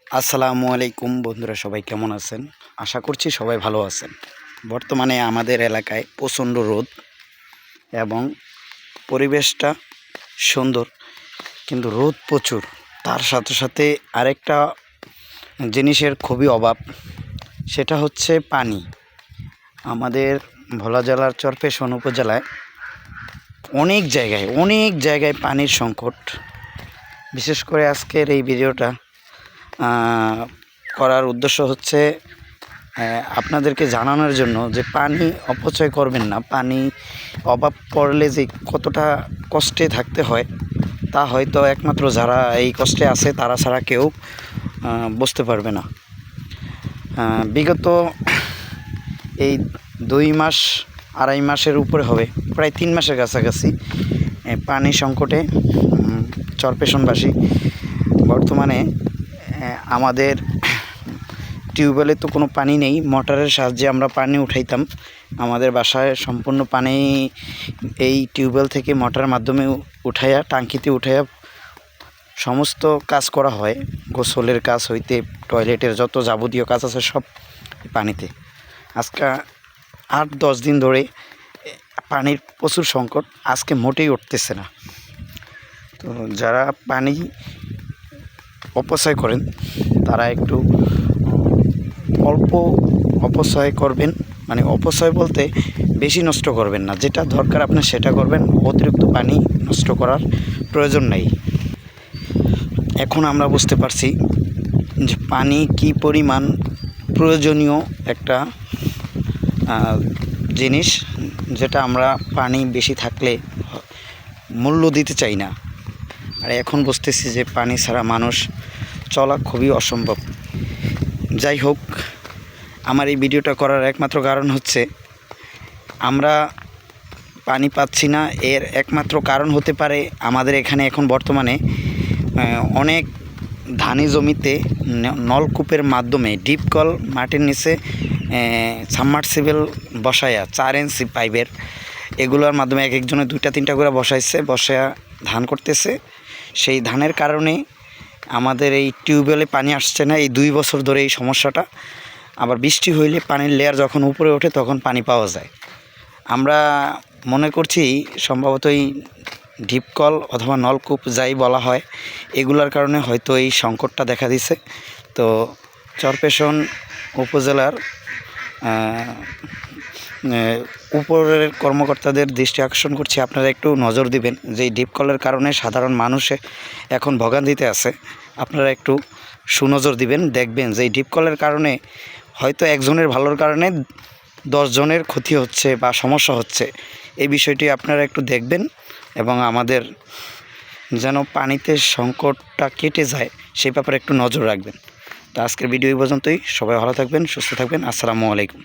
আসসালামু আলাইকুম বন্ধুরা, সবাই কেমন আছেন? আশা করছি সবাই ভালো আছেন। বর্তমানে আমাদের এলাকায় প্রচণ্ড রোদ এবং পরিবেশটা সুন্দর, কিন্তু রোদ প্রচুর। তার সাথে সাথে আরেকটা জিনিসের খুবই অভাব, সেটা হচ্ছে পানি। আমাদের ভোলা জেলার চরপেশন উপজেলায় অনেক জায়গায় পানির সংকট। বিশেষ করে আজকের এই ভিডিওটা করার উদ্দেশ্য হচ্ছে আপনাদেরকে জানানোর জন্য যে পানি অপচয় করবেন না। পানি অভাব পড়লে যে কতটা কষ্টে থাকতে হয়, তা হয়তো একমাত্র যারা এই কষ্টে আছে তারা ছাড়া কেউ বুঝতে পারবে না। বিগত এই 2 মাস 2.5 মাসের উপরে হবে, প্রায় 3 মাসের কাছাকাছি পানি সংকটে চরপেশনবাসী। বর্তমানে আমাদের টিউবওয়েলে তো কোনো পানি নেই, মোটরের সাহায্যে আমরা পানি উঠাইতাম। আমাদের বাসায় সম্পূর্ণ পানি এই টিউবওয়েল থেকে মোটরের মাধ্যমে উঠাইয়া টাঙ্কিতে উঠাইয়া সমস্ত কাজ করা হয়। গোসলের কাজ হইতে টয়লেটের যত যাবতীয় কাজ আছে সব পানিতে। আজকে 8-10 দিন ধরে পানির প্রচুর সংকট, আজকে মোটেই উঠতেছে না। তো যারা পানি অপচয় করেন তারা একটু অল্প অপচয় করবেন, মানে অপচয় বলতে বেশি নষ্ট করবেন না, যেটা দরকার আপনার সেটা করবেন। অতিরিক্ত পানি নষ্ট করার প্রয়োজন নেই। এখন আমরা বুঝতে পারছি যে পানি কী পরিমাণ প্রয়োজনীয় একটা জিনিস, যেটা আমরা পানি বেশি থাকলে মূল্য দিতে চাই না। আর এখন বুঝতেছি যে পানি ছাড়া মানুষ চলা খুবই অসম্ভব। যাই হোক, আমার এই ভিডিওটা করার একমাত্র কারণ হচ্ছে আমরা পানি পাচ্ছি না। এর একমাত্র কারণ হতে পারে আমাদের এখানে এখন বর্তমানে অনেক ধানি জমিতে নলকূপের মাধ্যমে ডিপ কল মাটির নিচে সাবমার্সিবল বসায়া 4 ইঞ্চি পাইপের, এগুলোর মাধ্যমে এক একজনে 2-3টা করে বসায়া ধান করতেছে। সেই ধানের কারণে আমাদের এই টিউবওয়েলে পানি আসছে না এই 2 বছর ধরে এই সমস্যাটা। আবার বৃষ্টি হইলে পানির লেয়ার যখন উপরে ওঠে তখন পানি পাওয়া যায়। আমরা মনে করছি সম্ভবত এই ডিপকল অথবা নলকূপ যাই বলা হয়, এগুলোর কারণে হয়তো এই সংকটটা দেখা দিছে। তো চরপেশন উপজেলার উপরের কর্মকর্তাদের দৃষ্টি আকর্ষণ করছি, আপনারা একটু নজর দিবেন যে এই ডিপকলের কারণে সাধারণ মানুষে এখন ভোগান্তিতে আছে। আপনারা একটু সুনজর দিবেন, দেখবেন যে এই ডিপকলের কারণে হয়তো একজনের ভালোর কারণে 10 জনের ক্ষতি হচ্ছে বা সমস্যা হচ্ছে। এই বিষয়টি আপনারা একটু দেখবেন এবং আমাদের যেন পানিতে সংকটটা কেটে যায় সেই ব্যাপারে একটু নজর রাখবেন। তো আজকের ভিডিও এই পর্যন্তই। সবাই ভালো থাকবেন, সুস্থ থাকবেন। আসসালামু আলাইকুম।